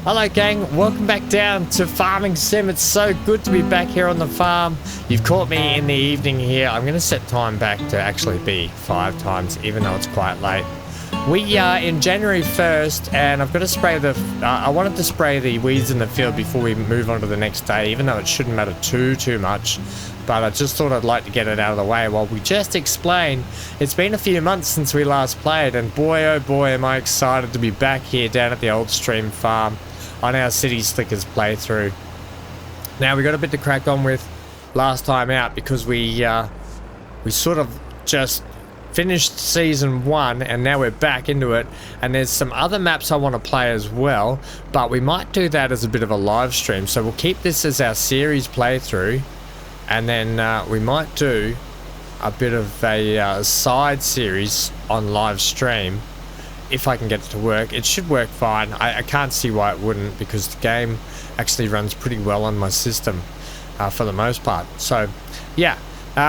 Hello gang, welcome back down to Farming Sim. It's so good to be back here on the farm. You've caught me in the evening here. I'm going to set time back to actually be 5 times, even though it's quite late. We are in January 1st, and I've got to spray the... I wanted to spray the weeds in the field before we move on to the next day, even though it shouldn't matter too much. But I just thought I'd like to get it out of the way while we just explain. It's been a few months since we last played, and boy oh boy am I excited to be back here down at the old stream farm on our City Slickers playthrough. Now we got a bit to crack on with last time out because we sort of just finished season 1 and now we're back into it, and there's some other maps I want to play as well, but we might do that as a bit of a live stream. So we'll keep this as our series playthrough, and then we might do a bit of a side series on live stream if I can get it to work. It should work fine. I can't see why it wouldn't, because the game actually runs pretty well on my system for the most part. So yeah,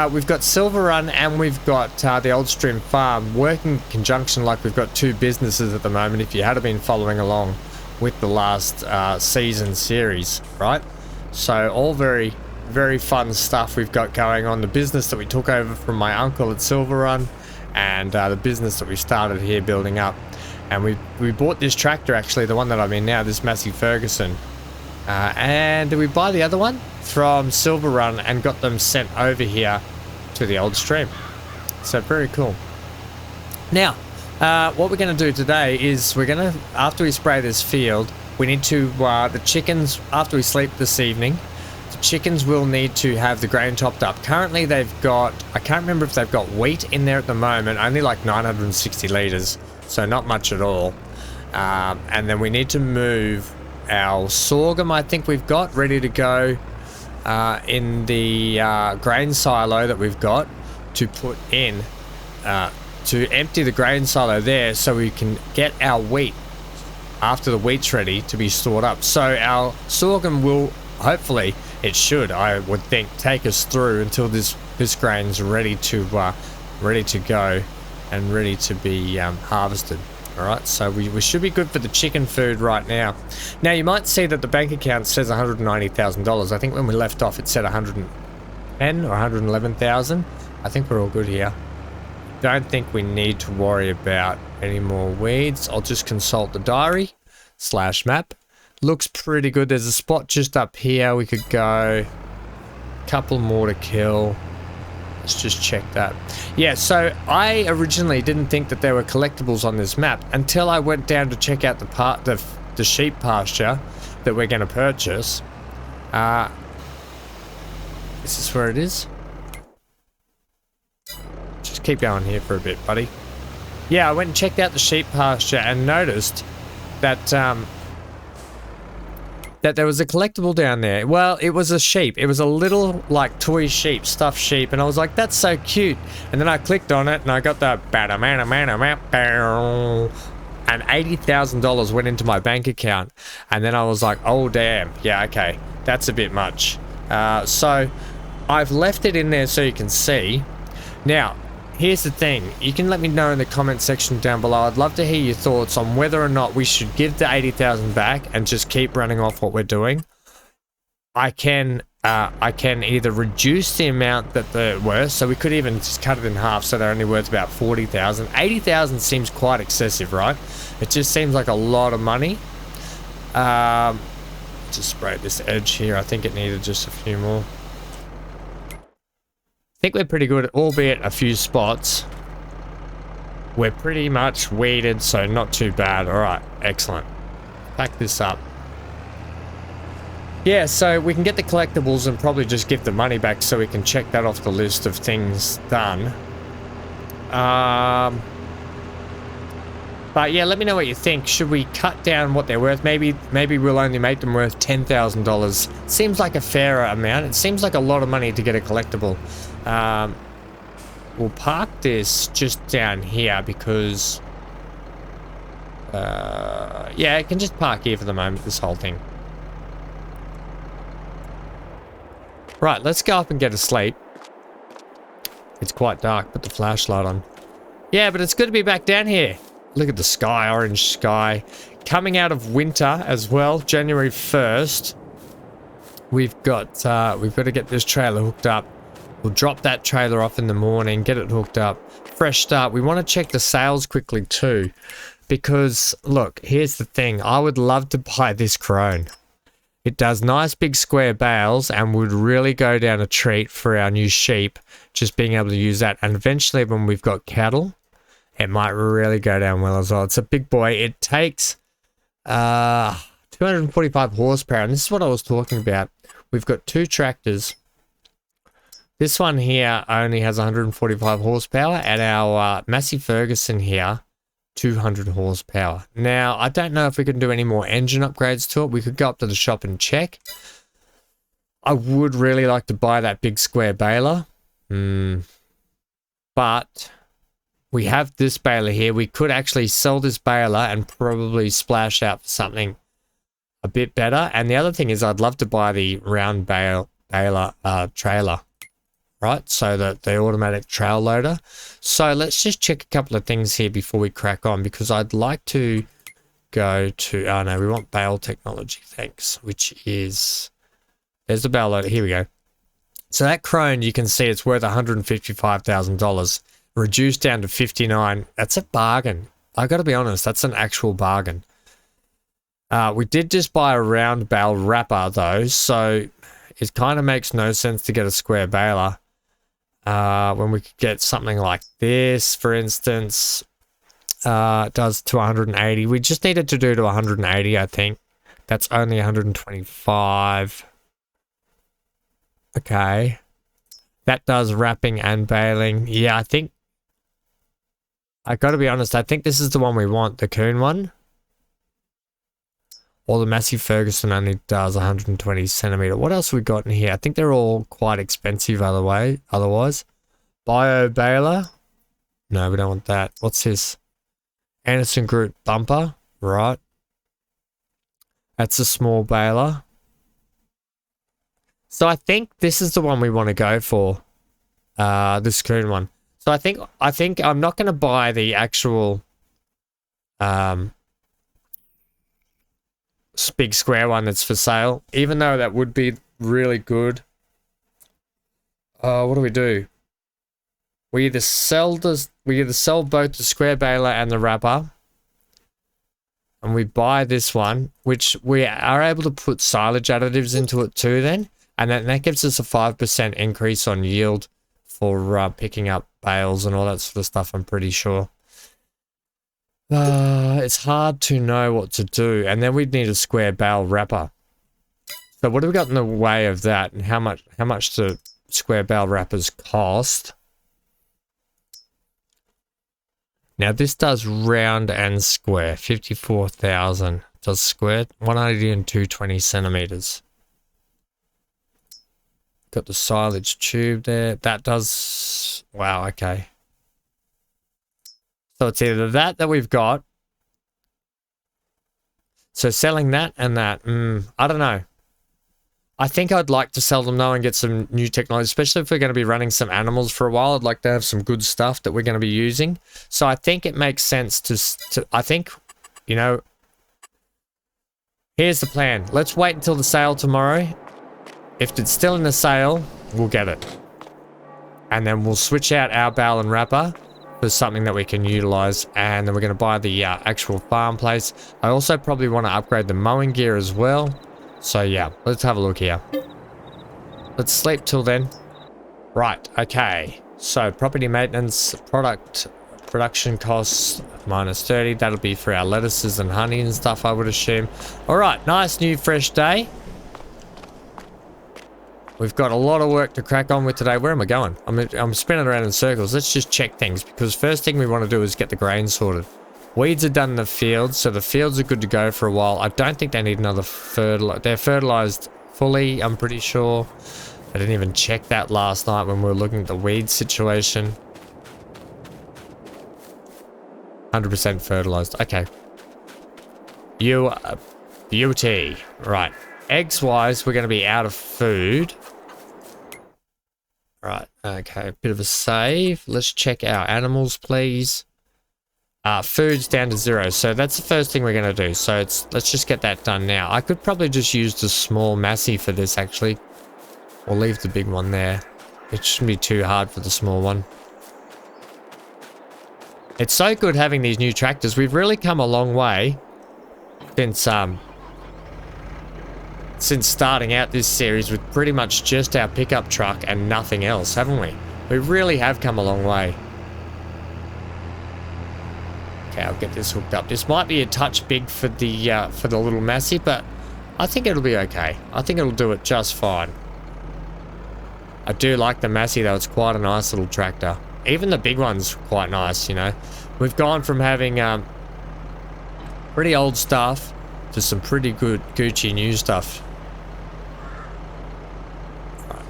we've got Silverrun and we've got the old stream farm working in conjunction, like we've got 2 businesses at the moment, if you had been following along with the last season series, right? So all very fun stuff we've got going on. The business that we took over from my uncle at Silverrun, and the business that we started here building up. And we bought this tractor, actually, the one that I'm in now, this Massey Ferguson. And we buy the other one from Silverrun and got them sent over here to the old stream. So very cool. Now, what we're going to do today is we're going to, after we spray this field, we need to, the chickens, after we sleep this evening, the chickens will need to have the grain chopped up. Currently they've got, I can't remember if they've got wheat in there at the moment, only like 960 litres, so not much at all. And then we need to move our sorghum, I think we've got ready to go in the grain silo that we've got to put in, to empty the grain silo there so we can get our wheat after the wheat's ready to be stored up. So our sorghum will, hopefully, it should, I would think, take us through until this grain's ready to go and ready to be harvested. Alright, so we should be good for the chicken food right now. Now you might see that the bank account says $190,000. I think when we left off it said 110 or 111,000. I think we're all good here. Don't think we need to worry about any more weeds. I'll just consult the diary / map. Looks pretty good. There's a spot just up here we could go. Couple more to kill. Let's just check that. Yeah, so I originally didn't think that there were collectibles on this map until I went down to check out the sheep pasture that we're going to purchase. Is this where it is? Just keep going here for a bit, buddy. Yeah, I went and checked out the sheep pasture and noticed that that there was a collectible down there. Well, it was a sheep. It was a little, like, toy sheep, stuffed sheep, and I was like, that's so cute. And then I clicked on it, and I got the and $80,000 went into my bank account. And then I was like, oh, damn. Yeah, okay. That's a bit much. So I've left it in there so you can see. Now, here's the thing. You can let me know in the comment section down below. I'd love to hear your thoughts on whether or not we should give the 80,000 back and just keep running off what we're doing. I can either reduce the amount that they're worth, so we could even just cut it in half so they're only worth about 40,000. 80,000 seems quite excessive, right? It just seems like a lot of money. Just spray this edge here. I think it needed just a few more. I think we're pretty good, albeit a few spots. We're pretty much weeded, so not too bad. Alright, excellent. Pack this up. Yeah, so we can get the collectibles and probably just give the money back so we can check that off the list of things done. But yeah, let me know what you think. Should we cut down what they're worth? Maybe we'll only make them worth $10,000. Seems like a fairer amount. It seems like a lot of money to get a collectible. We'll park this just down here because yeah, it can just park here for the moment, this whole thing. Right, let's go up and get a sleep. It's quite dark. Put the flashlight on. Yeah, but it's good to be back down here. Look at the sky, orange sky. coming out of winter as well, January 1st, we've got to get this trailer hooked up. We'll drop that trailer off in the morning, get it hooked up. Fresh start. We want to check the sales quickly too. Because, look, here's the thing. I would love to buy this crone. It does nice big square bales and would really go down a treat for our new sheep, just being able to use that. And eventually when we've got cattle, it might really go down well as well. It's a big boy. It takes 245 horsepower. And this is what I was talking about. We've got 2 tractors. This one here only has 145 horsepower. And our Massey Ferguson here, 200 horsepower. Now, I don't know if we can do any more engine upgrades to it. We could go up to the shop and check. I would really like to buy that big square baler. But we have this baler here. We could actually sell this baler and probably splash out for something a bit better. And the other thing is I'd love to buy the round baler trailer. Right, so the automatic trail loader. So let's just check a couple of things here before we crack on, because I'd like to go to, oh no, we want bale technology, thanks, which is, there's the bale loader, here we go. So that crone, you can see it's worth $155,000, reduced down to 59. That's a bargain. I got to be honest, that's an actual bargain. We did just buy a round bale wrapper though, so it kind of makes no sense to get a square baler. When we could get something like this, for instance, it does to 180. We just needed to do to 180, I think. That's only 125. Okay. That does wrapping and baling. Yeah, I think, I gotta be honest, I think this is the one we want, the Coon one. Or the Massey Ferguson only does 120 centimeter. What else we got in here? I think they're all quite expensive otherwise. Bio baler. No, we don't want that. What's this? Anderson Group bumper. Right. That's a small baler. So I think this is the one we want to go for. This Coon one. So I think I'm not going to buy the actual big square one that's for sale, even though that would be really good. What do? We either sell both the square baler and the wrapper, and we buy this one, which we are able to put silage additives into it too then, and that gives us a 5% increase on yield for picking up bales and all that sort of stuff, I'm pretty sure. It's hard to know what to do, and then we'd need a square bale wrapper. So what have we got in the way of that, and how much do square bale wrappers cost? Now this does round and square, 54,000. Does square, 180 and 220 centimeters. Got the silage tube there. That does, wow, okay. So it's either that we've got. So selling that and that, I don't know. I think I'd like to sell them though and get some new technology, especially if we're going to be running some animals for a while. I'd like to have some good stuff that we're going to be using. So I think it makes sense to I think, you know, here's the plan. Let's wait until the sale tomorrow. If it's still in the sale, we'll get it. And then we'll switch out our bale and wrapper for something that we can utilize, and then we're going to buy the actual farm place. I also probably want to upgrade the mowing gear as well. So yeah, let's have a look here. Let's sleep till then. Right, okay. So property maintenance, production costs minus 30. That'll be for our lettuces and honey and stuff, I would assume. All right, nice new fresh day. We've got a lot of work to crack on with today. Where am I going? I'm spinning around in circles. Let's just check things, because first thing we want to do is get the grain sorted. Weeds are done in the fields, so the fields are good to go for a while. I don't think they need another fertilizer. They're fertilized fully, I'm pretty sure. I didn't even check that last night when we were looking at the weed situation. 100% fertilized. Okay. You beauty. Right. Eggs wise, we're going to be out of food. Right, okay, bit of a save. Let's check our animals, please. Food's down to 0, so that's the first thing we're going to do. So let's just get that done now. I could probably just use the small Massey for this, actually. Or leave the big one there. It shouldn't be too hard for the small one. It's so good having these new tractors. We've really come a long way since starting out this series with pretty much just our pickup truck and nothing else, haven't we? We really have come a long way. Okay, I'll get this hooked up. This might be a touch big for the little Massey, but I think it'll be okay. I think it'll do it just fine. I do like the Massey though. It's quite a nice little tractor. Even the big one's quite nice, you know. We've gone from having pretty old stuff to some pretty good Gucci new stuff. Right.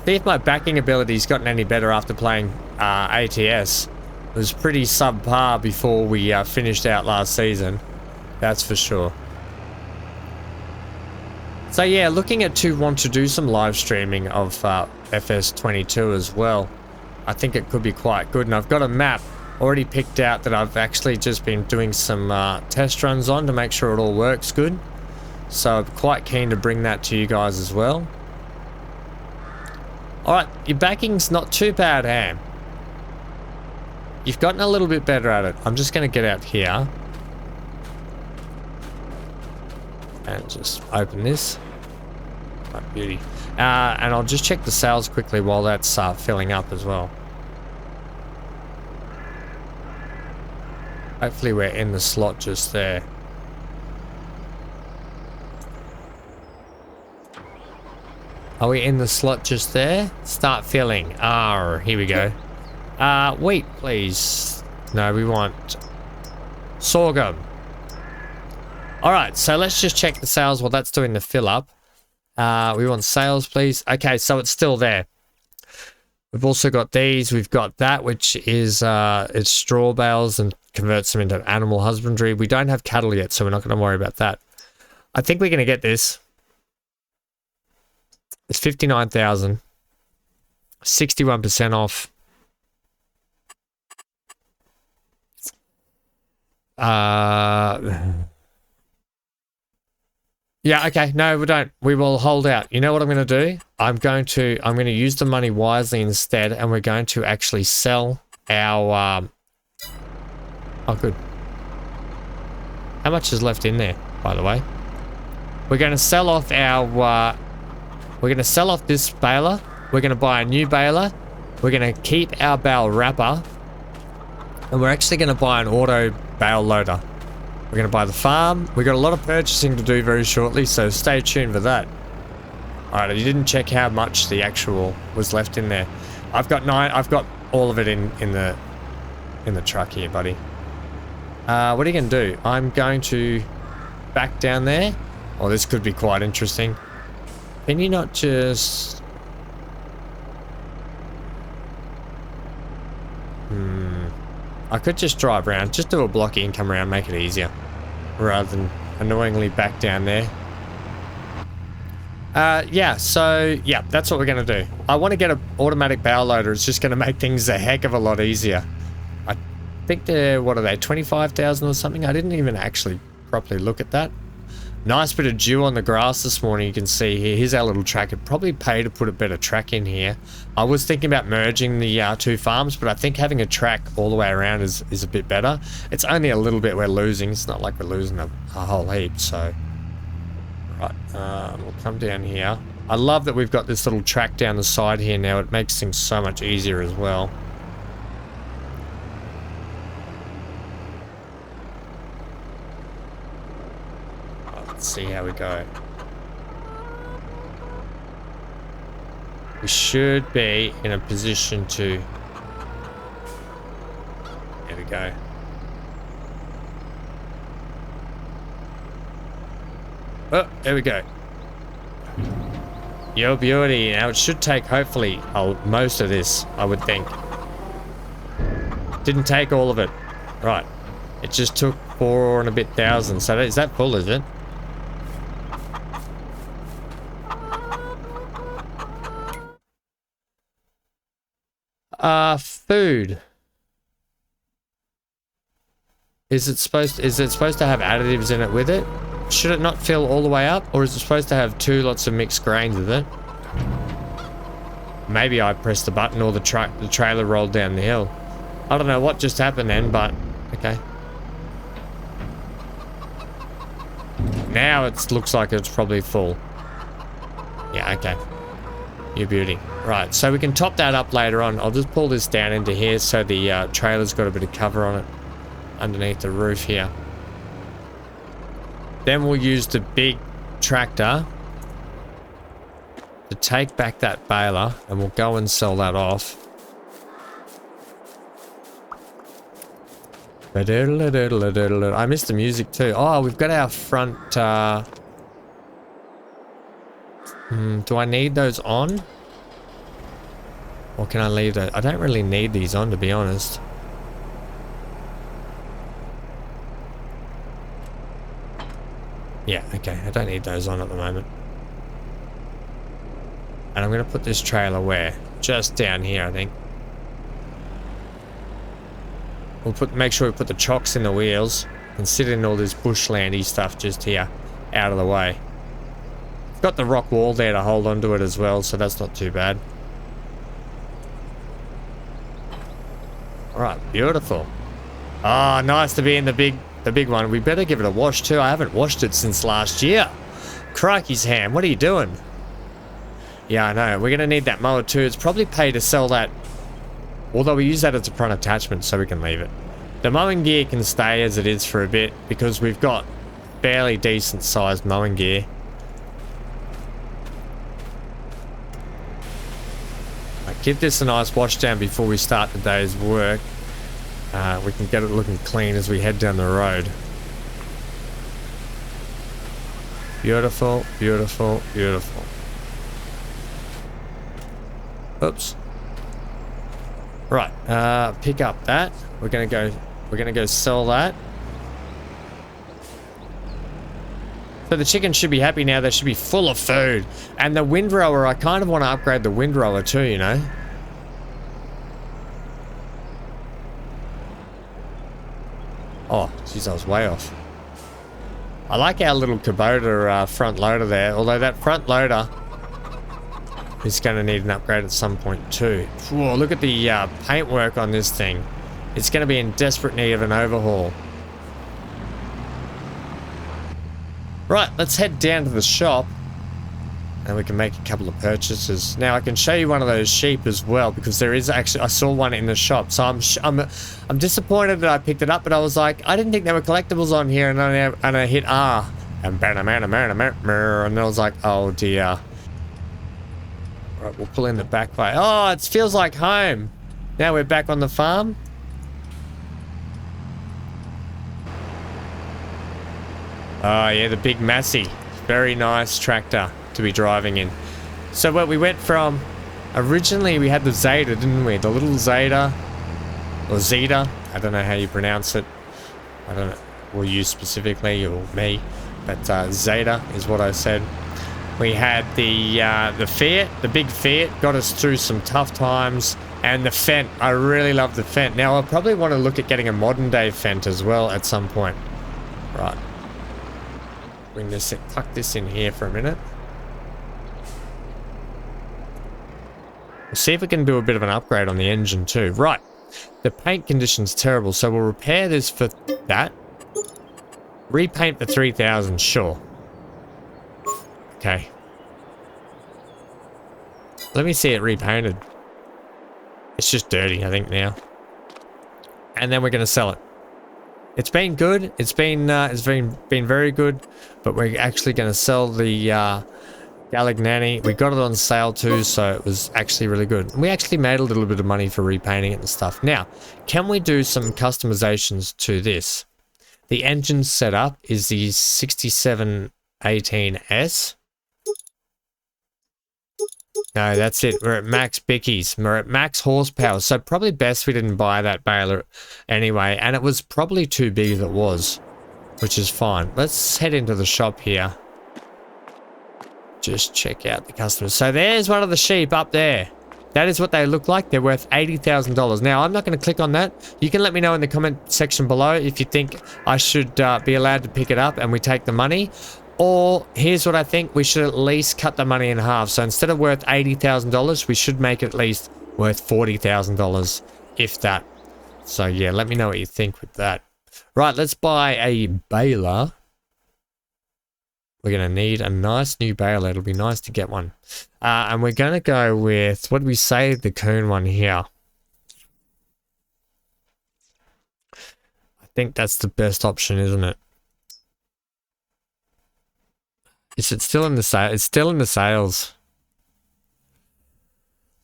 See if my backing ability's gotten any better after playing ATS. It was pretty subpar before we finished out last season. That's for sure. So yeah, looking at want to do some live streaming of FS22 as well. I think it could be quite good. And I've got a map already picked out that I've actually just been doing some test runs on to make sure it all works good. So I'm quite keen to bring that to you guys as well. Alright, your backing's not too bad, Ham. You've gotten a little bit better at it. I'm just going to get out here. And just open this. Oh, beauty. And I'll just check the sales quickly while that's filling up as well. Hopefully we're in the slot just there. Are we in the slot just there? Start filling. Here we go. Wheat, please. No, we want sorghum. Alright, so let's just check the sales while that's doing the fill up. We want sales, please. Okay, so it's still there. We've also got these. We've got that, which is it's straw bales and converts them into animal husbandry. We don't have cattle yet, so we're not going to worry about that. I think we're going to get this. It's 59,000. 61% off. Yeah, okay. No, we don't. We will hold out. You know what I'm going to do? I'm going to use the money wisely instead, and we're going to actually sell our oh, good. How much is left in there, by the way? We're going to sell off our we're going to sell off this baler. We're going to buy a new baler. We're going to keep our bale wrapper. And we're actually going to buy an auto bale loader. We're going to buy the farm. We've got a lot of purchasing to do very shortly, so stay tuned for that. Alright, you didn't check how much the actual was left in there. I've got all of it in the truck here, buddy. What are you going to do? I'm going to back down there. Oh, this could be quite interesting. Can you not just... I could just drive around, just do a blocky and come around, make it easier, rather than annoyingly back down there. Yeah, so, yeah, that's what we're going to do. I want to get an automatic bale loader. It's just going to make things a heck of a lot easier. I think they're, what are they, 25,000 or something? I didn't even actually properly look at that. Nice bit of dew on the grass this morning, you can see here. Here's our little track. It'd probably pay to put a better track in here. I was thinking about merging the two farms, but I think having a track all the way around is a bit better. It's only a little bit we're losing. It's not like we're losing a whole heap, so... Right, we'll come down here. I love that we've got this little track down the side here now. It makes things so much easier as well. Let's see how we go. We should be in a position to... There we go. Oh, there we go. Yo, beauty. Now it should take, hopefully, most of this, I would think. Didn't take all of it. Right. It just took 4 and a bit thousand. So is that full, is it? Food. Is it supposed to have additives in it with it? Should it not fill all the way up, or is it supposed to have two lots of mixed grains with it? Maybe I pressed the button or the trailer rolled down the hill. I don't know what just happened then, but okay. Now it looks like it's probably full. Yeah, okay. You beauty. Right, so we can top that up later on. I'll just pull this down into here so the trailer's got a bit of cover on it underneath the roof here. Then we'll use the big tractor to take back that baler, and we'll go and sell that off. I missed the music too. Oh, we've got our front... do I need those on? Or can I leave those? I don't really need these on, to be honest. Yeah, okay. I don't need those on at the moment. And I'm going to put this trailer where? Just down here, I think. We'll make sure we put the chocks in the wheels and sit in all this bushlandy stuff just here, out of the way. It's got the rock wall there to hold onto it as well, so that's not too bad. Alright, beautiful. Oh, nice to be in the big one. We better give it a wash too. I haven't washed it since last year. Crikey's ham, what are you doing? Yeah, I know. We're going to need that mower too. It's probably paid to sell that. Although we use that as a front attachment, so we can leave it. The mowing gear can stay as it is for a bit because we've got fairly decent sized mowing gear. Give this a nice wash down before we start the day's work. We can get it looking clean as we head down the road. Beautiful, beautiful, beautiful. Oops. Right, pick up that. We're gonna go sell that. So the chickens should be happy now. They should be full of food. And the windrower, I kind of want to upgrade the windrower too, you know. Oh, jeez, I was way off. I like our little Kubota front loader there, although that front loader is going to need an upgrade at some point too. Whoa, look at the paintwork on this thing. It's going to be in desperate need of an overhaul. Right, let's head down to the shop and we can make a couple of purchases. Now I can show you one of those sheep as well because there is actually, I saw one in the shop, so I'm disappointed that I picked it up, but I was like, I didn't think there were collectibles on here, and I hit R and I was like, oh dear. Right, we'll pull in the back way. Oh, it feels like home. Now we're back on the farm. Oh yeah, the big Massey. Very nice tractor to be driving in. So what we went from, originally we had the Zeta, didn't we? The little Zeta, or Zeta, I don't know how you pronounce it. I don't know, or you specifically, or me, but Zeta is what I said. We had the Fiat, the big Fiat, got us through some tough times, and the Fent. I really love the Fent. Now I probably want to look at getting a modern day Fent as well at some point. Right. Bring this in, tuck this in here for a minute. We'll see if we can do a bit of an upgrade on the engine too. Right, the paint condition's terrible, so we'll repair this for that. Repaint for 3,000, sure. Okay. Let me see it repainted. It's just dirty, I think, now. And then we're going to sell it. It's been good. It's been very good, but we're actually going to sell the Galignani. We got it on sale too, so it was actually really good. We actually made a little bit of money for repainting it and stuff. Now, can we do some customizations to this? The engine setup is the 6718S. No, that's it. We're at max bickies. We're at max horsepower. So probably best we didn't buy that baler anyway. And it was probably too big as it was, which is fine. Let's head into the shop here. Just check out the customers. So there's one of the sheep up there. That is what they look like. They're worth $80,000. Now, I'm not going to click on that. You can let me know in the comment section below if you think I should be allowed to pick it up and we take the money. Or, here's what I think. We should at least cut the money in half. So, instead of worth $80,000, we should make it at least worth $40,000, if that. So, yeah, let me know what you think with that. Right, let's buy a baler. We're going to need a nice new baler. It'll be nice to get one. And we're going to go with, what did we say? The Coon one here. I think that's the best option, isn't it? Is it still in the sale? It's still in the sales.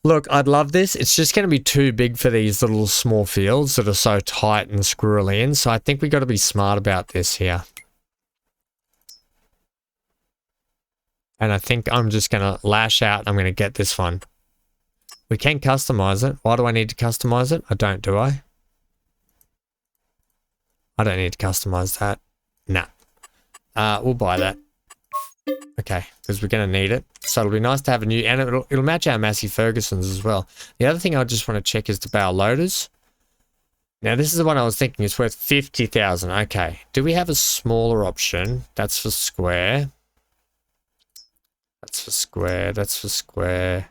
Look, I'd love this. It's just going to be too big for these little small fields that are so tight and squirrely in. So I think we got to be smart about this here. And I think I'm just going to lash out. I'm going to get this one. We can customize it. Why do I need to customize it? I don't, do I? I don't need to customize that. Nah. We'll buy that. Okay, because we're going to need it. So it'll be nice to have a new... And it'll match our Massey Ferguson's as well. The other thing I just want to check is the bale loaders. Now, this is the one I was thinking. It's worth 50,000. Okay. Do we have a smaller option? That's for square. That's for square. That's for square.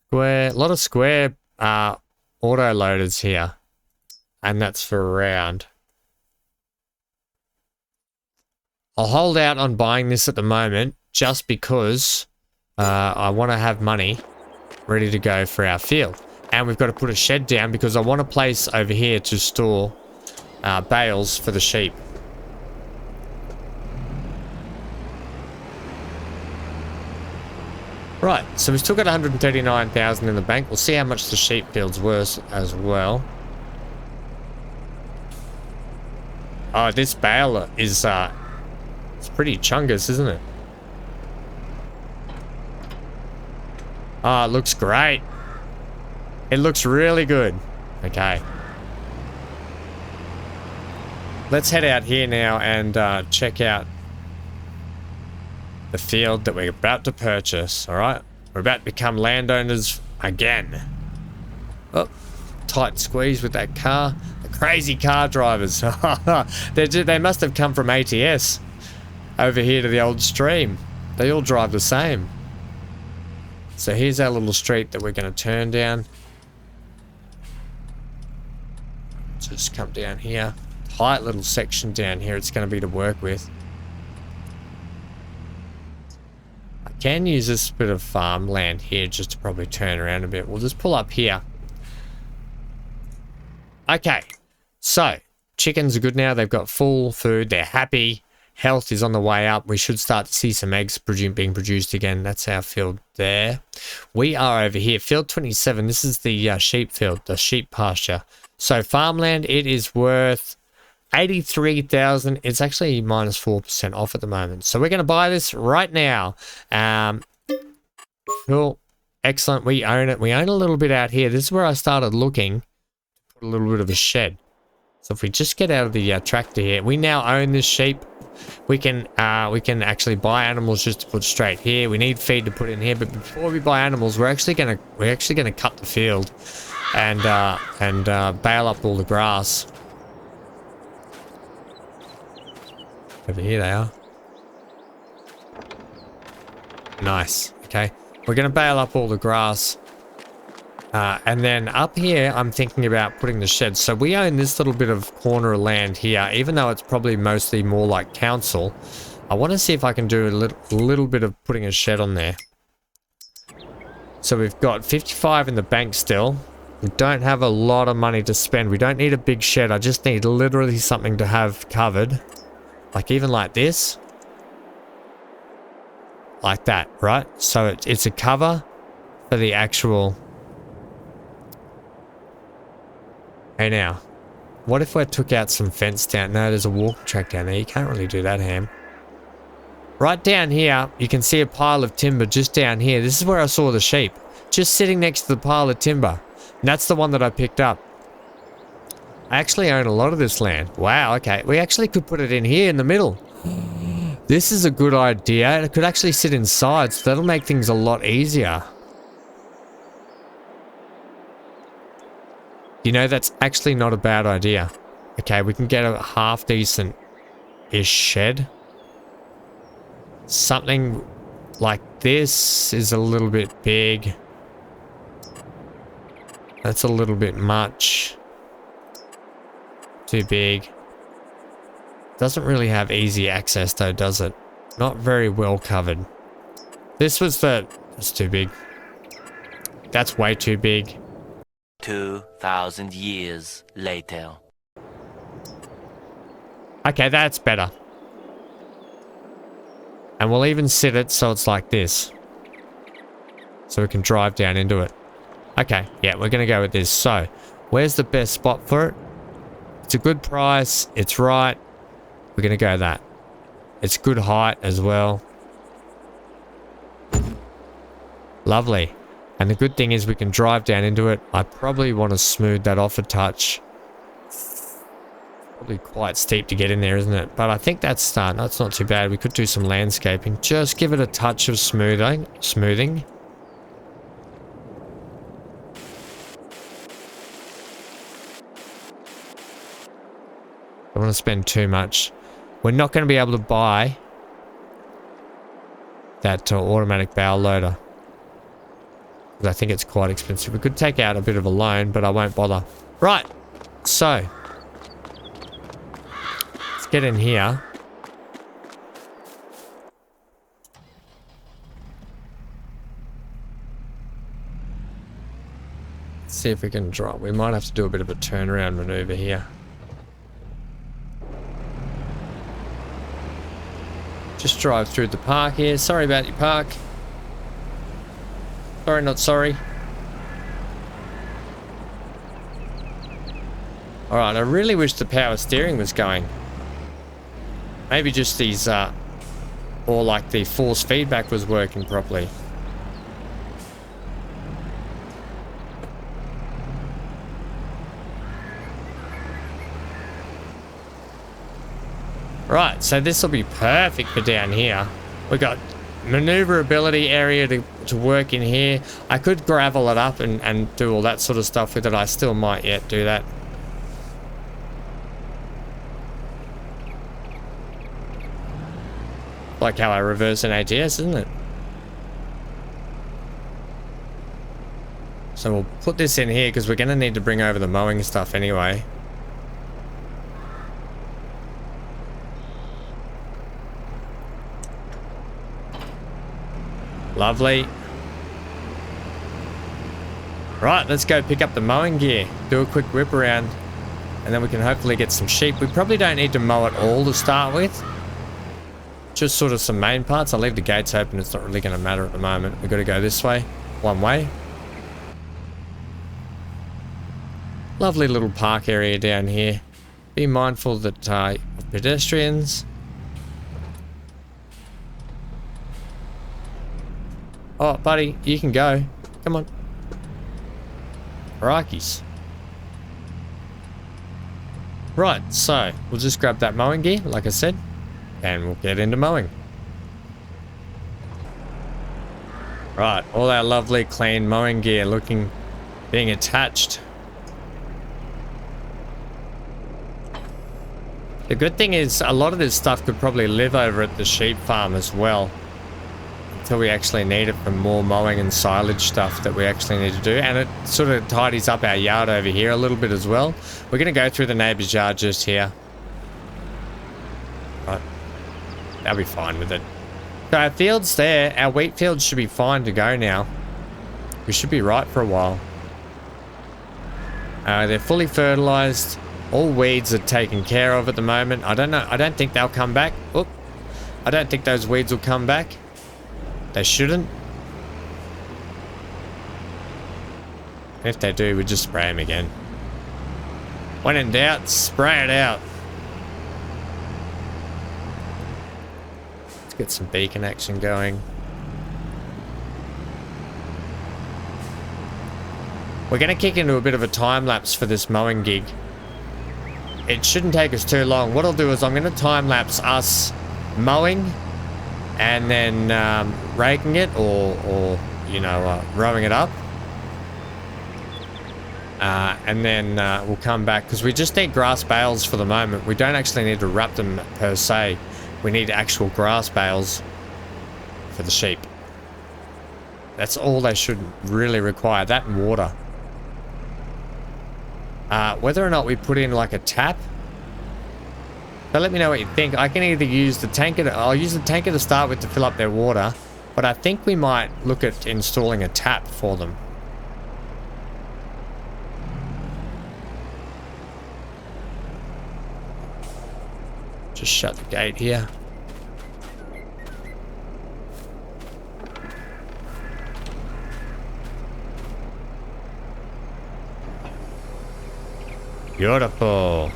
Square. A lot of square auto loaders here. And that's for round. I'll hold out on buying this at the moment just because I want to have money ready to go for our field. And we've got to put a shed down because I want a place over here to store bales for the sheep. Right, so we've still got 139,000 in the bank. We'll see how much the sheep field's worth as well. Oh, this bale is it's pretty chungus, isn't it? Oh, it looks great. It looks really good. Okay. Let's head out here now and check out the field that we're about to purchase, all right? We're about to become landowners again. Oh, tight squeeze with that car. The crazy car drivers. They must have come from ATS over here to the old stream. They all drive the same. So here's our little street that we're going to turn down. Just come down here. Tight little section down here it's going to be to work with. Can use this bit of farmland here just to probably turn around a bit. We'll just pull up here. Okay, so chickens are good now. They've got full food. They're happy. Health is on the way up. We should start to see some eggs being produced again. That's our field there. We are over here. Field 27. This is the sheep field, the sheep pasture. So farmland, it is worth 83,000. It's actually minus 4% off at the moment. So we're going to buy this right now. Cool. Excellent. We own it. We own a little bit out here. This is where I started looking to put a little bit of a shed. So if we just get out of the tractor here, we now own this sheep. We can actually buy animals just to put straight here. We need feed to put in here, but before we buy animals, we're actually gonna cut the field and bale up all the grass. Over here they are. Nice. Okay. We're going to bale up all the grass. And then up here, I'm thinking about putting the sheds. So we own this little bit of corner of land here, even though it's probably mostly more like council. I want to see if I can do a little bit of putting a shed on there. So we've got 55 in the bank still. We don't have a lot of money to spend. We don't need a big shed. I just need literally something to have covered. Like even like this. Like that, right? So it's a cover for the actual... Hey now, what if I took out some fence down? No, there's a walking track down there. You can't really do that, Ham. Right down here, you can see a pile of timber just down here. This is where I saw the sheep. Just sitting next to the pile of timber. And that's the one that I picked up. I actually own a lot of this land. Wow, okay. We actually could put it in here in the middle. This is a good idea. It could actually sit inside, so that'll make things a lot easier. You know, that's actually not a bad idea. Okay, we can get a half decent-ish shed. Something like this is a little bit big. That's a little bit much. Too big. Doesn't really have easy access though, does it? Not very well covered. This was the... That's too big. That's way too big. 2,000 years later. Okay, that's better. And we'll even sit it so it's like this. So we can drive down into it. Okay, yeah, we're going to go with this. So, where's the best spot for it? It's a good price. It's right. We're going to go that. It's good height as well. Lovely. And the good thing is we can drive down into it. I probably want to smooth that off a touch. Probably quite steep to get in there, isn't it? But I think that's not too bad. We could do some landscaping. Just give it a touch of smoothing. I don't want to spend too much. We're not going to be able to buy that automatic bow loader. I think it's quite expensive. We could take out a bit of a loan, but I won't bother. Right, so let's get in here. Let's see if we can drive. We might have to do a bit of a turnaround maneuver here. Just drive through the park here. Sorry about your park. Sorry, not sorry. Alright, I really wish the power steering was going. Maybe just these, or like the force feedback was working properly. Right, so this will be perfect for down here. We got maneuverability area to work in here. I could gravel it up and do all that sort of stuff with it. I still might yet do that. Like how I reverse an ATS, isn't it? So we'll put this in here because we're going to need to bring over the mowing stuff anyway. Lovely. Right, let's go pick up the mowing gear. Do a quick whip around. And then we can hopefully get some sheep. We probably don't need to mow it all to start with. Just sort of some main parts. I'll leave the gates open. It's not really going to matter at the moment. We've got to go this way. One way. Lovely little park area down here. Be mindful that of pedestrians. Oh, buddy, you can go. Come on. Crikeys. Right, so we'll just grab that mowing gear, like I said, and we'll get into mowing. Right, all our lovely clean mowing gear being attached. The good thing is a lot of this stuff could probably live over at the sheep farm as well. Until we actually need it for more mowing and silage stuff that we actually need to do. And it sort of tidies up our yard over here a little bit as well. We're going to go through the neighbour's yard just here. Right. They'll be fine with it. So our fields there, our wheat fields should be fine to go now. We should be right for a while. They're fully fertilised. All weeds are taken care of at the moment. I don't know. I don't think they'll come back. Oop. I don't think those weeds will come back. They shouldn't. If they do, we just spray them again. When in doubt, spray it out. Let's get some beacon action going. We're going to kick into a bit of a time lapse for this mowing gig. It shouldn't take us too long. What I'll do is I'm going to time lapse us mowing and then raking it or you know, rowing it up. And then we'll come back because we just need grass bales for the moment. We don't actually need to wrap them per se. We need actual grass bales for the sheep. That's all they should really require. That and water. Whether or not we put in like a tap. So let me know what you think. I can either use the tanker. I'll use the tanker to start with to fill up their water. But I think we might look at installing a tap for them. Just shut the gate here. Beautiful.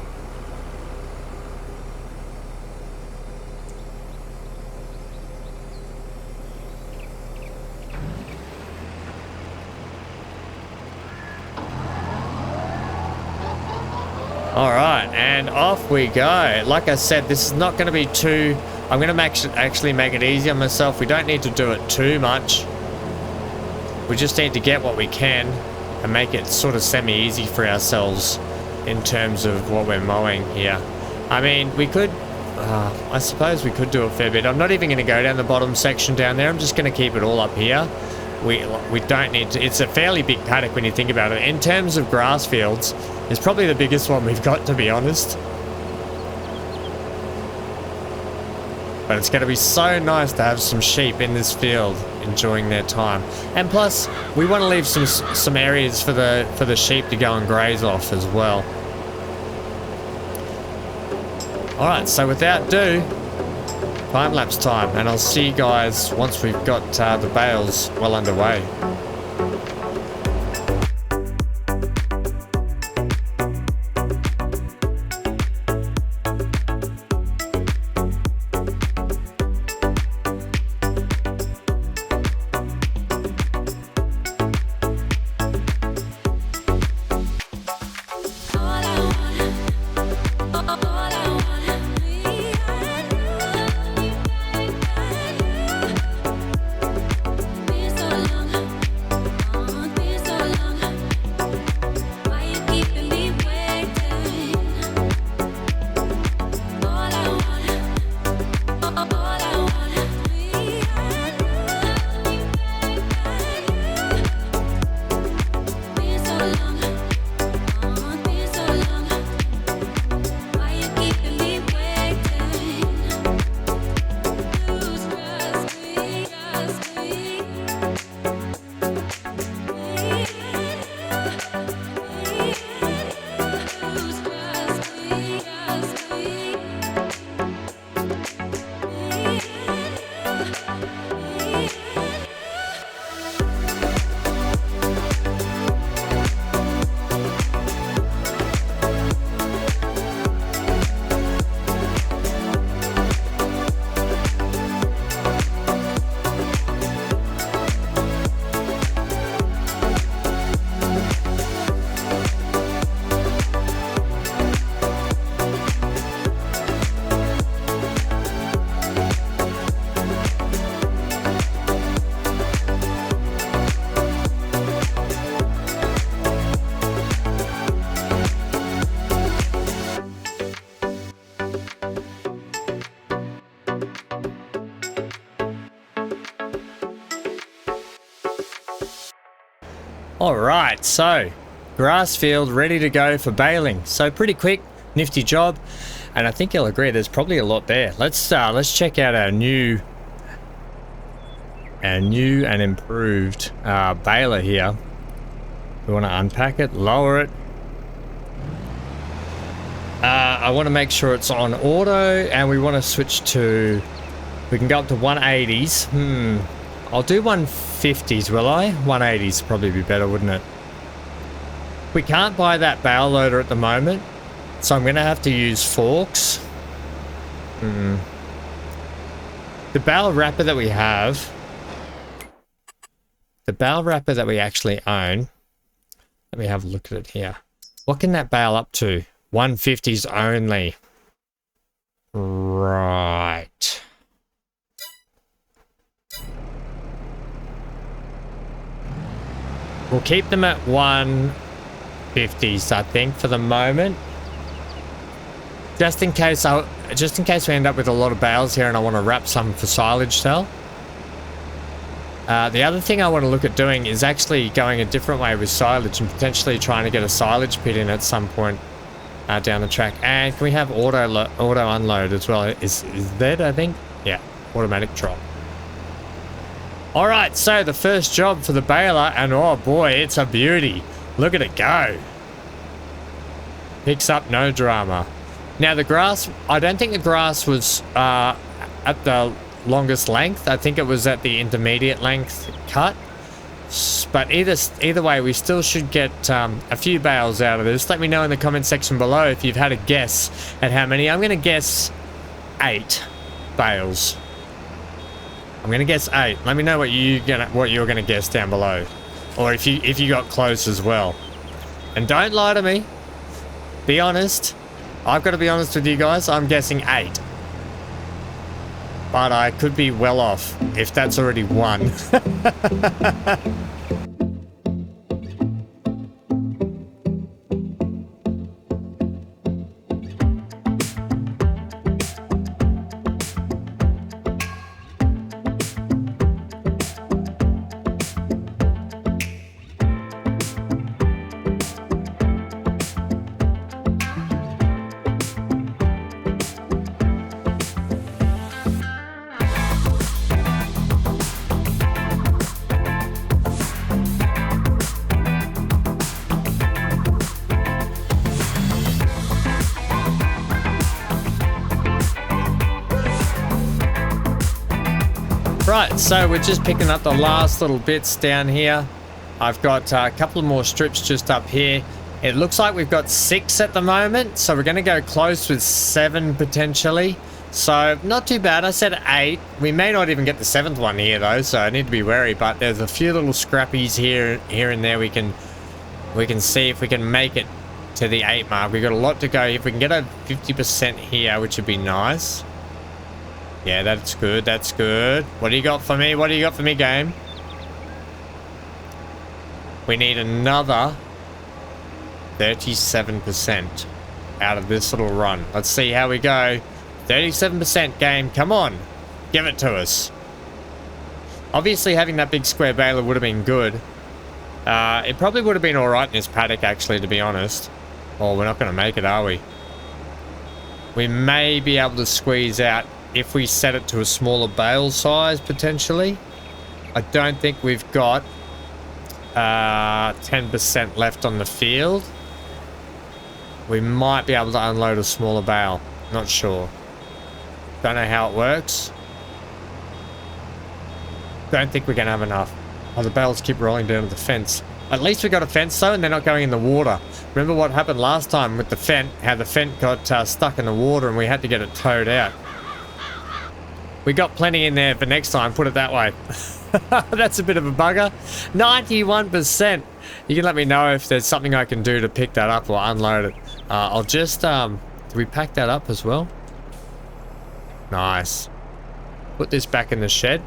All right, and off we go. Like I said, this is not going to be too... I'm going to actually make it easy on myself. We don't need to do it too much. We just need to get what we can and make it sort of semi-easy for ourselves in terms of what we're mowing here. I mean, we could... I suppose we could do a fair bit. I'm not even going to go down the bottom section down there. I'm just going to keep it all up here. We don't need to... It's a fairly big paddock when you think about it. In terms of grass fields, it's probably the biggest one we've got, to be honest. But it's going to be so nice to have some sheep in this field enjoying their time. And plus, we want to leave some areas for the sheep to go and graze off as well. Alright, so without ado, time-lapse time, and I'll see you guys once we've got the bales well underway. Alright, so grass field ready to go for baling. So pretty quick, nifty job, and I think you'll agree there's probably a lot there. Let's check out our new and improved baler here. We want to unpack it, lower it. I want to make sure it's on auto, and we want to switch to... We can go up to 180s. I'll do 150s, will I? 180s probably be better, wouldn't it? We can't buy that bale loader at the moment, so I'm going to have to use forks. The bale wrapper that we have... The bale wrapper that we actually own... Let me have a look at it here. What can that bale up to? 150s only. Right. We'll keep them at 1 50s, I think, for the moment. Just in case we end up with a lot of bales here and I want to wrap some for silage sell. The other thing I want to look at doing is actually going a different way with silage and potentially trying to get a silage pit in at some point down the track. And can we have auto unload as well? Is that, I think? Yeah, automatic drop. Alright, so the first job for the baler, and oh boy, it's a beauty. Look at it go. Picks up no drama. Now the grass, I don't think the grass was at the longest length. I think it was at the intermediate length cut. But either way, we still should get a few bales out of this. Let me know in the comment section below if you've had a guess at how many. I'm going to guess 8 bales. I'm going to guess 8. Let me know what you're going to guess down below, or if you got close as well. And don't lie to me. Be honest. I've got to be honest with you guys. I'm guessing 8. But I could be well off if that's already 1. Right, so we're just picking up the last little bits down here. I've got a couple of more strips just up here. It looks like we've got 6 at the moment, so we're going to go close with 7 potentially. So not too bad. I said 8. We may not even get the 7th one here though, so I need to be wary. But there's a few little scrappies here and there. We can see if we can make it to the 8 mark. We've got a lot to go. If we can get a 50% here, which would be nice. Yeah, that's good. That's good. What do you got for me? What do you got for me, game? We need another 37% out of this little run. Let's see how we go. 37% game. Come on. Give it to us. Obviously, having that big square baler would have been good. It probably would have been alright in this paddock, actually, to be honest. Oh, we're not going to make it, are we? We may be able to squeeze out if we set it to a smaller bale size, potentially. I don't think we've got 10% left on the field. We might be able to unload a smaller bale. Not sure. Don't know how it works. Don't think we're going to have enough. Oh, the bales keep rolling down to the fence. At least we got a fence though, and they're not going in the water. Remember what happened last time with the fence? How the fence got stuck in the water and we had to get it towed out. We got plenty in there for next time, put it that way. That's a bit of a bugger. 91%. You can let me know if there's something I can do to pick that up or unload it. I'll just, do we pack that up as well? Nice. Put this back in the shed.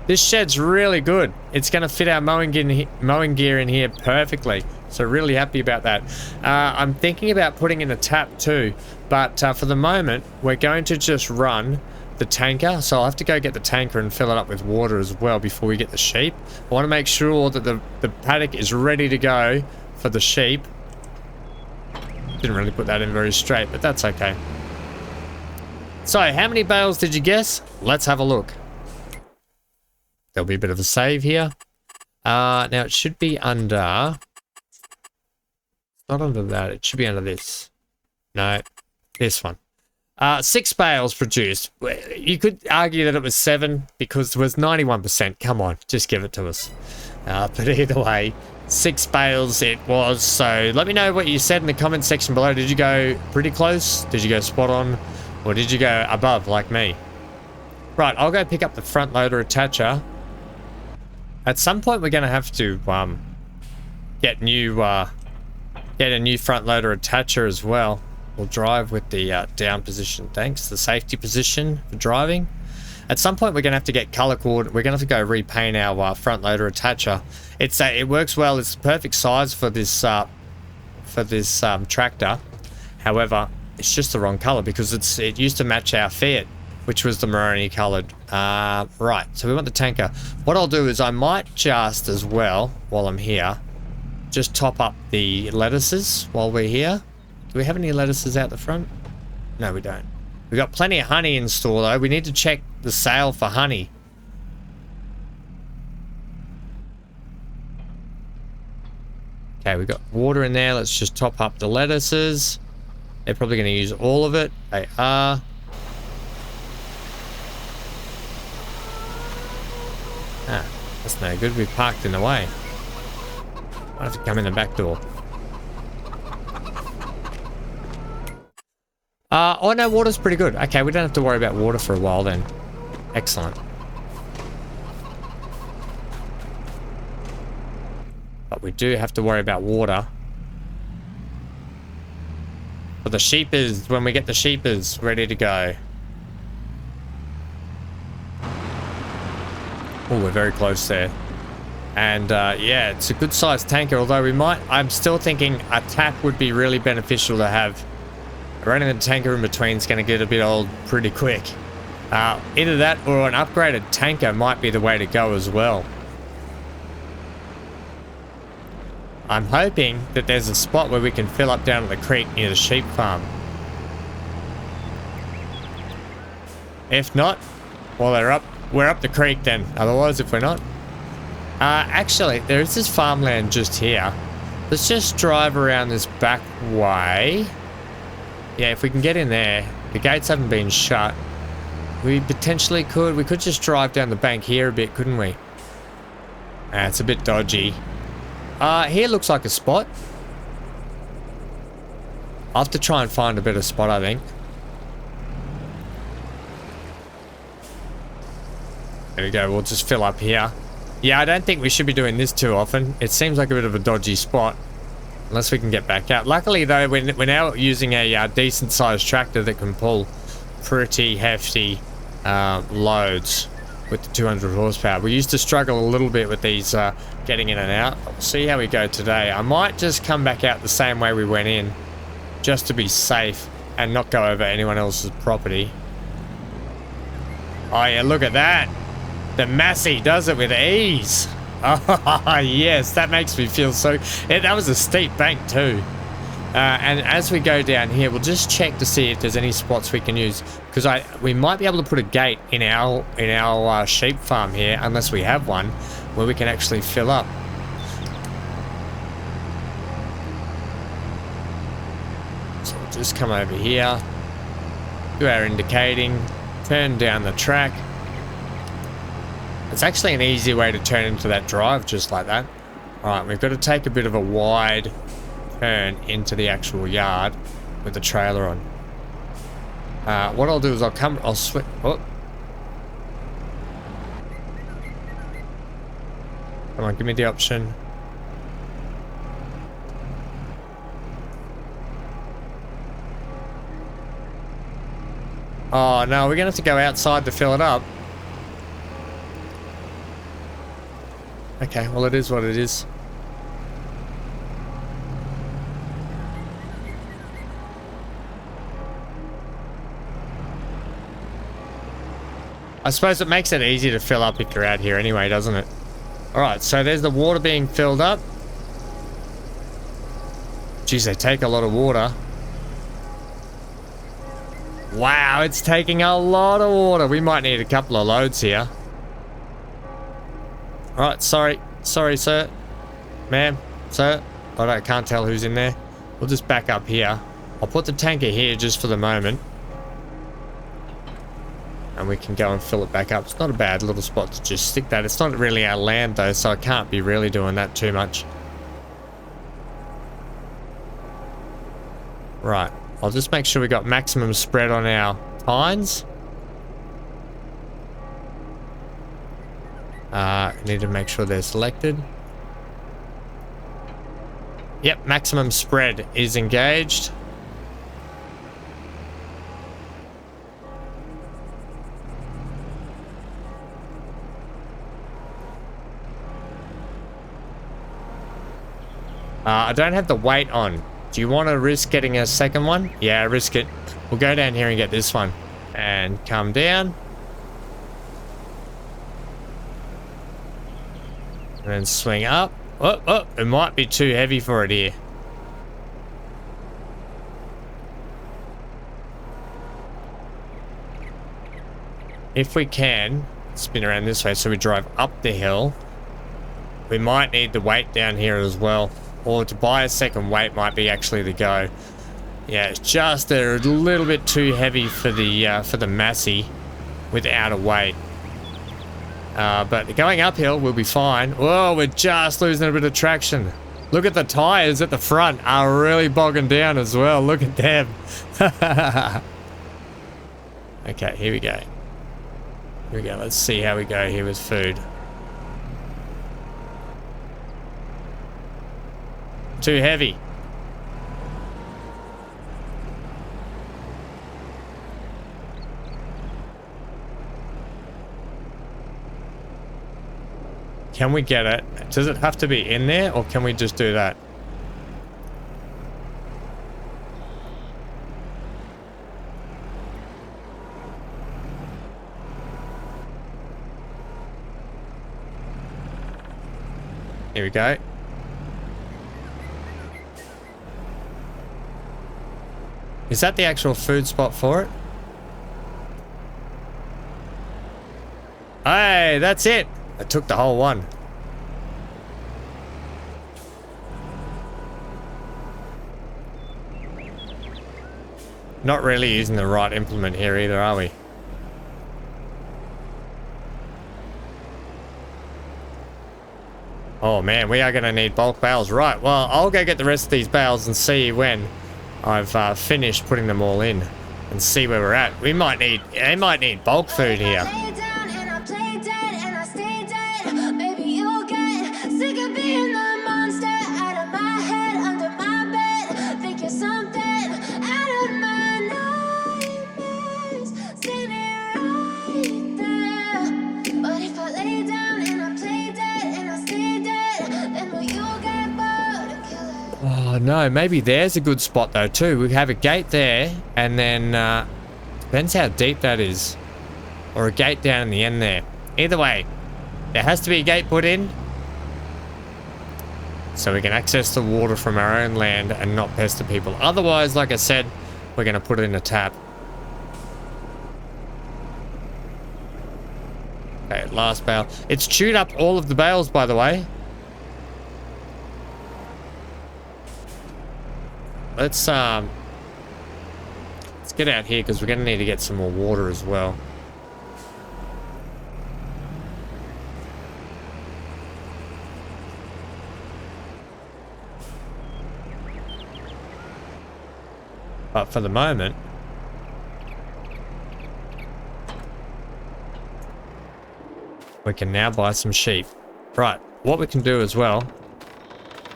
This shed's really good. It's going to fit our mowing gear in here perfectly. So really happy about that. I'm thinking about putting in a tap too. But for the moment, we're going to just run the tanker. So I'll have to go get the tanker and fill it up with water as well before we get the sheep. I want to make sure that the paddock is ready to go for the sheep. Didn't really put that in very straight, but that's okay. So how many bales did you guess? Let's have a look. There'll be a bit of a save here. Now it should be under... Not under that, it should be under this. No, this one. 6 bales produced. You could argue that it was 7 because it was 91%. Come on, just give it to us. But either way, 6 bales it was. So let me know what you said in the comment section below. Did you go pretty close? Did you go spot on? Or did you go above like me? Right, I'll go pick up the front loader attacher. At some point we're going to have to get a new front loader attacher as well. We'll drive with the down position, thanks. The safety position for driving. At some point, we're going to have to get color coordinated. We're going to have to go repaint our front loader attacher. It works well. It's the perfect size for this tractor. However, it's just the wrong color because it used to match our Fiat, which was the maroon colored. Right, so we want the tanker. What I'll do is I might just as well, while I'm here, just top up the lettuces while we're here. Do we have any lettuces out the front? No, we don't. We've got plenty of honey in store though. We need to check the sale for honey. Okay, we've got water in there. Let's just top up the lettuces. They're probably going to use all of it. They are. Ah, that's no good. We parked in the way. I have to come in the back door. Oh no, water's pretty good. Okay, we don't have to worry about water for a while then. Excellent. But we do have to worry about water. But the sheepers, when we get the sheepers ready to go. Oh, we're very close there. And yeah, it's a good sized tanker, although I'm still thinking a tap would be really beneficial to have. Running the tanker in between is going to get a bit old pretty quick. Either that or an upgraded tanker might be the way to go as well. I'm hoping that there's a spot where we can fill up down at the creek near the sheep farm. If not, well, we're up the creek then. Otherwise, if we're not. Actually, there is this farmland just here. Let's just drive around this back way. Yeah, if we can get in there. The gates haven't been shut. We potentially could. We could just drive down the bank here a bit, couldn't we? It's a bit dodgy. Here looks like a spot. I'll have to try and find a better spot, I think. There we go. We'll just fill up here. Yeah, I don't think we should be doing this too often. It seems like a bit of a dodgy spot. Unless we can get back out. Luckily, though, we're now using a decent-sized tractor that can pull pretty hefty loads with the 200 horsepower. We used to struggle a little bit with these getting in and out. We'll see how we go today. I might just come back out the same way we went in, just to be safe and not go over anyone else's property. Oh, yeah, look at that. The Massey does it with ease. Oh, yes, that makes me feel so... that was a steep bank too. And as we go down here, we'll just check to see if there's any spots we can use. Because we might be able to put a gate in our sheep farm here, unless we have one, where we can actually fill up. So we'll just come over here, do our indicating, turn down the track. It's actually an easy way to turn into that drive just like that. Alright, we've got to take a bit of a wide turn into the actual yard with the trailer on. What I'll do is I'll switch. Oh. Come on, give me the option. Oh no, we're gonna have to go outside to fill it up. Okay, well it is what it is. I suppose it makes it easy to fill up if you're out here anyway, doesn't it? Alright, so there's the water being filled up. Geez, they take a lot of water. Wow, it's taking a lot of water. We might need a couple of loads here. Alright, sorry, sir. Ma'am, sir. I can't tell who's in there. We'll just back up here. I'll put the tanker here just for the moment. And we can go and fill it back up. It's not a bad little spot to just stick that. It's not really our land though, so I can't be really doing that too much. Right, I'll just make sure we got maximum spread on our tines. Need to make sure they're selected. Yep, maximum spread is engaged. I don't have the weight on. Do you want to risk getting a second one? Yeah, risk it. We'll go down here and get this one. And come down. And then swing up. Oh, oh, it might be too heavy for it here. If we can, spin around this way so we drive up the hill. We might need the weight down here as well. Or to buy a second weight might be actually the go. Yeah, it's just a little bit too heavy for the Massey without a weight. But going uphill we'll be fine. Whoa, we're just losing a bit of traction. Look at the tires at the front are really bogging down as well. Look at them. Okay, here we go. Here we go. Let's see how we go here with food. Too heavy. Can we get it? Does it have to be in there or can we just do that? Here we go. Is that the actual food spot for it? Hey, that's it. I took the whole one. Not really using the right implement here either, are we? Oh man, we are going to need bulk bales. Right, well, I'll go get the rest of these bales and see when I've finished putting them all in and see where we're at. They might need bulk food here. Oh no, maybe there's a good spot though too. We have a gate there and then depends how deep that is. Or a gate down in the end there. Either way, there has to be a gate put in so we can access the water from our own land and not pester people. Otherwise, like I said, we're going to put it in a tap. Okay, last bale. It's chewed up all of the bales, by the way. Let's get out here because we're going to need to get some more water as well. But for the moment, we can now buy some sheep. Right, what we can do as well,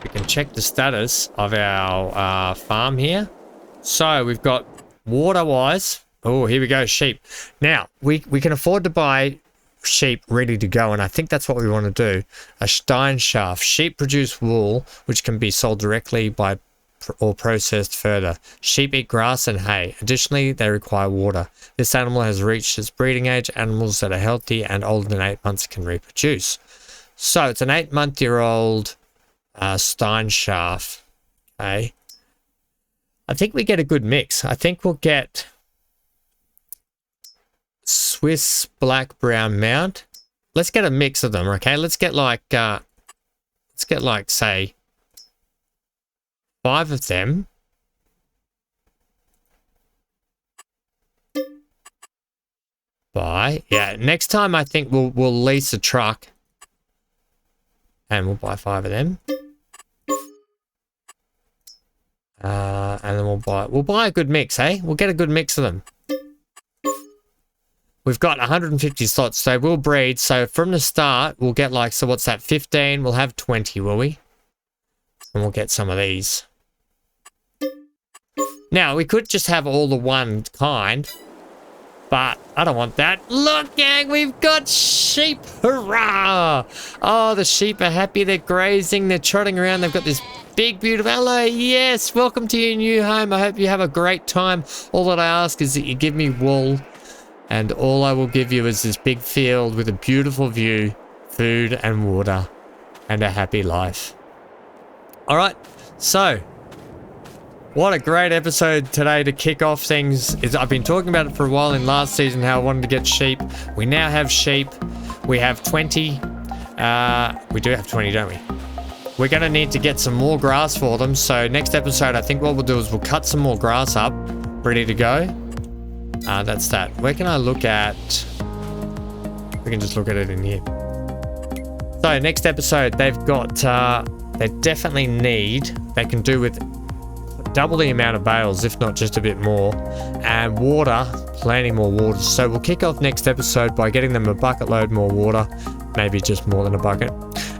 we can check the status of our farm here. So we've got water-wise. Oh, here we go, sheep. Now, we can afford to buy sheep ready to go, and I think that's what we want to do. A Stein shaft. Sheep produce wool, which can be sold directly by or processed further. Sheep eat grass and hay. Additionally, they require water. This animal has reached its breeding age. Animals that are healthy and older than 8 months can reproduce. So it's an 8-month-year-old Stein shaft. Okay. I think we get a good mix. I think we'll get Swiss black brown mount. Let's get a mix of them, okay? Let's get like say 5 of them. Yeah, next time I think we'll lease a truck and we'll buy 5 of them. And then we'll buy a good mix, eh? We'll get a good mix of them. We've got 150 slots, so we'll breed. So from the start, we'll get like, so what's that, 15? We'll have 20, will we? And we'll get some of these. Now, we could just have all the one kind But I don't want that. Look, gang, we've got sheep. Hurrah! Oh, the sheep are happy. They're grazing. They're trotting around. They've got this big, beautiful... Hello, yes. Welcome to your new home. I hope you have a great time. All that I ask is that you give me wool. And all I will give you is this big field with a beautiful view, food and water, and a happy life. All right, so... what a great episode today to kick off things. I've been talking about it for a while in last season, how I wanted to get sheep. We now have sheep. We have 20. We do have 20, don't we? We're going to need to get some more grass for them. So next episode, I think what we'll do is we'll cut some more grass up, ready to go. That's that. Where can I look at? We can just look at it in here. So next episode, they've got, they definitely need, they can do with double the amount of bales, if not just a bit more, and water, plenty more water. So we'll kick off next episode by getting them a bucket load more water, maybe just more than a bucket,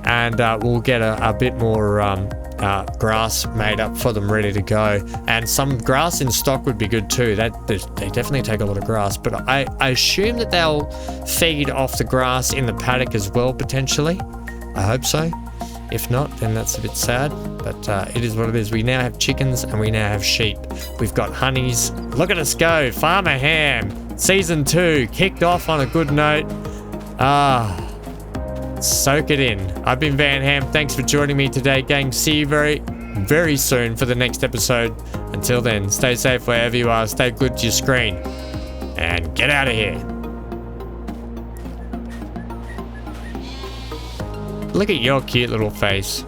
and we'll get a bit more grass made up for them, ready to go. And some grass in stock would be good too. They definitely take a lot of grass, but I assume that they'll feed off the grass in the paddock as well, potentially. I hope so. If not, then that's a bit sad, but it is what it is. We now have chickens and we now have sheep. We've got honeys. Look at us go. Farmer Ham. Season 2 kicked off on a good note. Soak it in. I've been Van Ham. Thanks for joining me today, gang. See you very, very soon for the next episode. Until then, stay safe wherever you are. Stay glued to your screen. And get out of here. Look at your cute little face.